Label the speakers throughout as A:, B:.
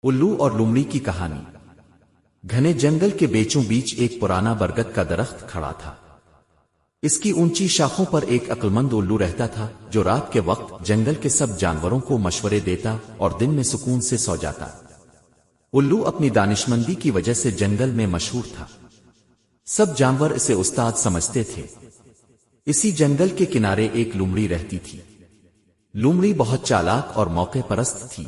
A: الو اور لومڑی کی کہانی۔ گھنے جنگل کے بیچوں بیچ ایک پرانا برگد کا درخت کھڑا تھا۔ اس کی اونچی شاخوں پر ایک عقلمند الو رہتا تھا جو رات کے وقت جنگل کے سب جانوروں کو مشورے دیتا اور دن میں سکون سے سو جاتا۔ الو اپنی دانشمندی کی وجہ سے جنگل میں مشہور تھا۔ سب جانور اسے استاد سمجھتے تھے۔ اسی جنگل کے کنارے ایک لومڑی رہتی تھی۔ لومڑی بہت چالاک اور موقع پرست تھی۔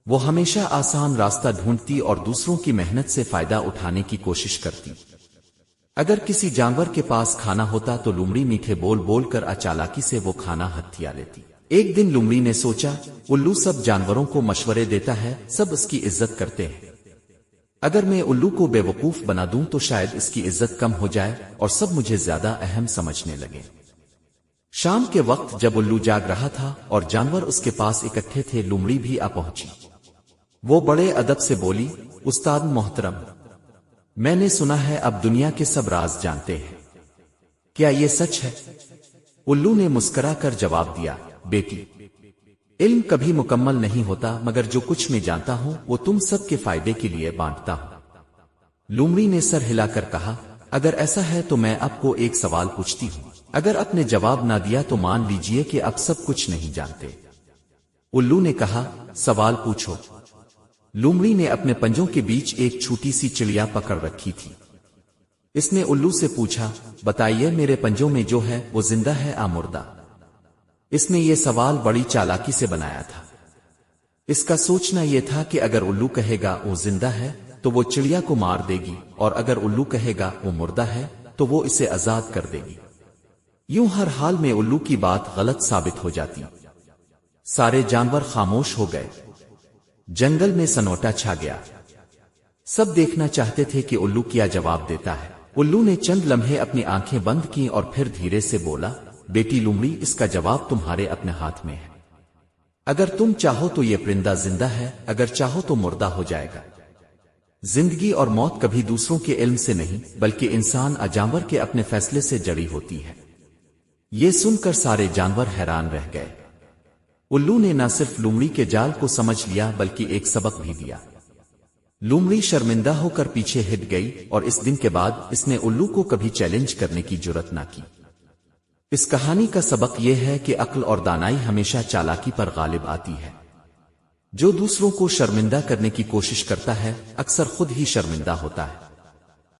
A: وہ ہمیشہ آسان راستہ ڈھونڈتی اور دوسروں کی محنت سے فائدہ اٹھانے کی کوشش کرتی۔ اگر کسی جانور کے پاس کھانا ہوتا تو لومڑی میٹھے بول بول کر چالاکی سے وہ کھانا ہتھیا لیتی۔ ایک دن لومڑی نے سوچا، الو سب جانوروں کو مشورے دیتا ہے، سب اس کی عزت کرتے ہیں۔ اگر میں الو کو بے وقوف بنا دوں تو شاید اس کی عزت کم ہو جائے اور سب مجھے زیادہ اہم سمجھنے لگے۔ شام کے وقت جب الو جاگ رہا تھا اور جانور اس کے پاس اکٹھے تھے، لومڑی بھی آ پہنچی۔ وہ بڑے ادب سے بولی، استاد محترم، میں نے سنا ہے اب دنیا کے سب راز جانتے ہیں، کیا یہ سچ ہے؟ الو نے مسکرا کر جواب دیا، بیٹی، علم کبھی مکمل نہیں ہوتا، مگر جو کچھ میں جانتا ہوں وہ تم سب کے فائدے کے لیے بانٹتا ہوں۔ لومڑی نے سر ہلا کر کہا، اگر ایسا ہے تو میں آپ کو ایک سوال پوچھتی ہوں، اگر آپ نے جواب نہ دیا تو مان لیجئے کہ آپ سب کچھ نہیں جانتے۔ الو نے کہا، سوال پوچھو۔ لومڑی نے اپنے پنجوں کے بیچ ایک چھوٹی سی چڑیا پکڑ رکھی تھی۔ اس نے الو سے پوچھا، بتائیے میرے پنجوں میں جو ہے وہ زندہ ہے یا مردہ؟ اس نے یہ سوال بڑی چالاکی سے بنایا تھا۔ اس کا سوچنا یہ تھا کہ اگر الو کہے گا وہ زندہ ہے تو وہ چڑیا کو مار دے گی، اور اگر الو کہے گا وہ مردہ ہے تو وہ اسے آزاد کر دے گی۔ یوں ہر حال میں الو کی بات غلط ثابت ہو جاتی۔ سارے جانور خاموش ہو گئے۔ جنگل میں سنوٹا چھا گیا۔ سب دیکھنا چاہتے تھے کہ الو کیا جواب دیتا ہے۔ الو نے چند لمحے اپنی آنکھیں بند کی اور پھر دھیرے سے بولا، بیٹی لومڑی، اس کا جواب تمہارے اپنے ہاتھ میں ہے۔ اگر تم چاہو تو یہ پرندہ زندہ ہے، اگر چاہو تو مردہ ہو جائے گا۔ زندگی اور موت کبھی دوسروں کے علم سے نہیں بلکہ انسان جانور کے اپنے فیصلے سے جڑی ہوتی ہے۔ یہ سن کر سارے جانور حیران رہ گئے۔ الو نے نہ صرف لومڑی کے جال کو سمجھ لیا بلکہ ایک سبق بھی دیا۔ لومڑی شرمندہ ہو کر پیچھے ہٹ گئی اور اس دن کے بعد اس نے الو کو کبھی چیلنج کرنے کی جرات نہ کی۔ اس کہانی کا سبق یہ ہے کہ عقل اور دانائی ہمیشہ چالاکی پر غالب آتی ہے۔ جو دوسروں کو شرمندہ کرنے کی کوشش کرتا ہے اکثر خود ہی شرمندہ ہوتا ہے۔